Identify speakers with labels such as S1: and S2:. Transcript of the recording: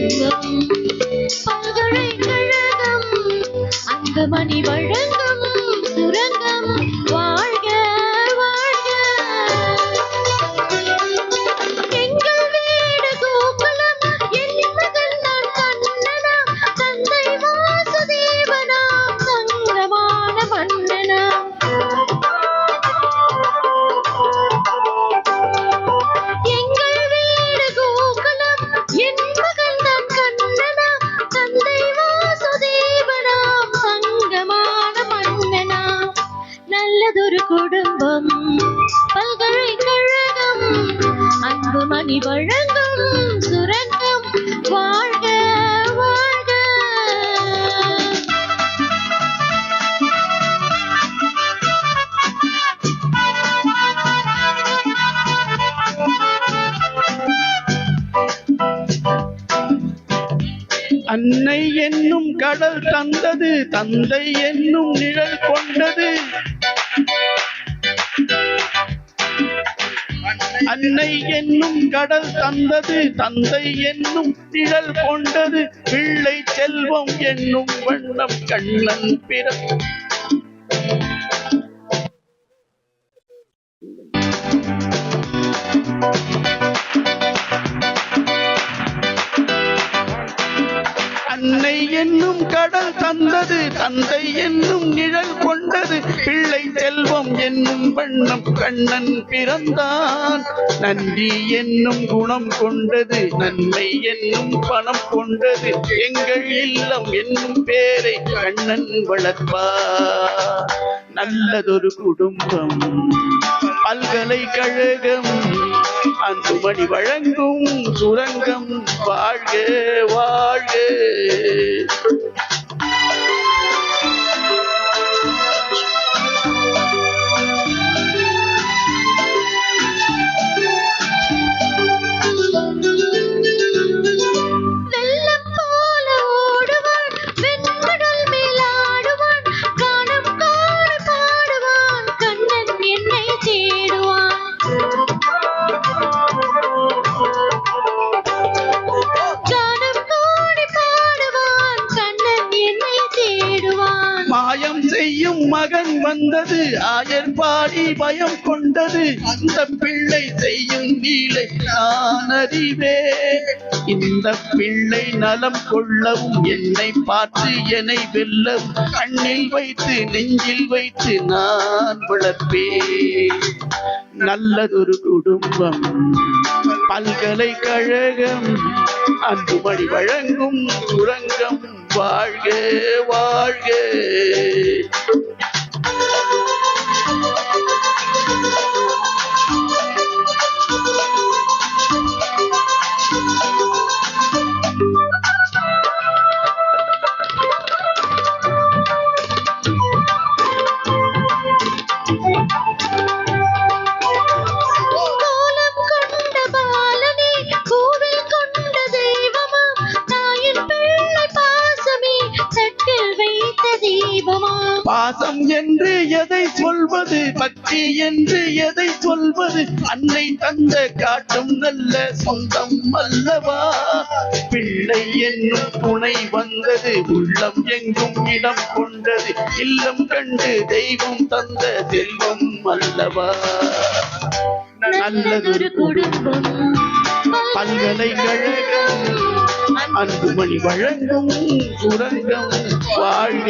S1: குடும்பம் பல்கலைக்கழகம் அன்புமணி வழங்கும் சுரங்கம் வாழ்க வாழ்க. எங்கள் வீடு கோகுலம் என் மகன் நான் கண்ணனா தந்தை வாசுதேவனா சங்கமான மன்னனா. எங்கள் வீடு கோகுலம் என் மகன் நான் கண்ணனா தந்தை வாசுதேவனா சங்கமான மன்னனா. நல்லதொரு குடும்பம் பல்கலைக்கழகம் அன்புமணி வழங்கும் சுரங்கம் வாழ்க வாழ்க.
S2: அன்னை என்னும் கடல் தந்தது தந்தை என்னும் நிழல் கொண்டது. அன்னை என்னும் கடல் தந்தது தந்தை என்னும் நிழல் கொண்டது. பிள்ளை செல்வம் என்னும் வண்ணம் கண்ணன் பிற அன்னை என்னும் கடல் தந்தது தந்தை என்னும் நிழல் கொண்டது. பிள்ளை செல்வம் என்னும் வண்ணம் கண்ணன் பிறந்தான். நன்றி என்னும் குணம் கொண்டது நன்மை என்னும் பணம் கொண்டது. எங்கள் இல்லம் என்னும் பேரை கண்ணன் வளர்ப்பார். நல்லதொரு குடும்பம் பல்கலைக்கழகம் அன்புமணி வழங்கும் சுரங்கம் வாழ்க வாழ்க.
S1: வெள்ளம் போல ஓடுவான் வெண்கடல் மேலாடுவான் காணும் காண பாடுவான் கண்ணன் என்னை தேடுவான். காணும் கோடி பாடுவான் கண்ணன் என்னை தேடுவான்.
S2: மாயம் செய்யும் மகன் வந்தது ஆயர் பாடி பயம் கொண்டது. அந்த பிள்ளை செய்யும் நீலை நான் அறிவே. இந்த பிள்ளை நலம் கொள்ளவும் என்னை பார்த்து என்னை வெல்லவும் கண்ணில் வைத்து நெஞ்சில் வைத்து நான் வளர்ப்பேன். நல்லதொரு குடும்பம் பல்கலைக்கழகம் அன்புமணி வழங்கும் சுரங்கம் வாழ்க வாழ்க.
S1: கோலம் கொண்ட பாலனே கோவில் கொண்ட தெய்வமா தாயின் பிள்ளை பாசமே தட்டில் வைத்த தீபமா.
S2: பாசம் என்று எதை சொல்வது பக்தி என்று எதை சொல்வது. அன்னை தந்த காட்டும் நல்ல சொந்தம் அல்லவா. பிள்ளை என்னும் துணை வந்தது உள்ளம் எங்கும் இடம் கொண்டது. இல்லம் கண்டு தெய்வம் தந்த செல்வம் அல்லவா. நல்லதொரு குடும்பம் பல்கலைக்கழகம் அன்புமணி வழங்கும் சுரங்கம் வாழ்க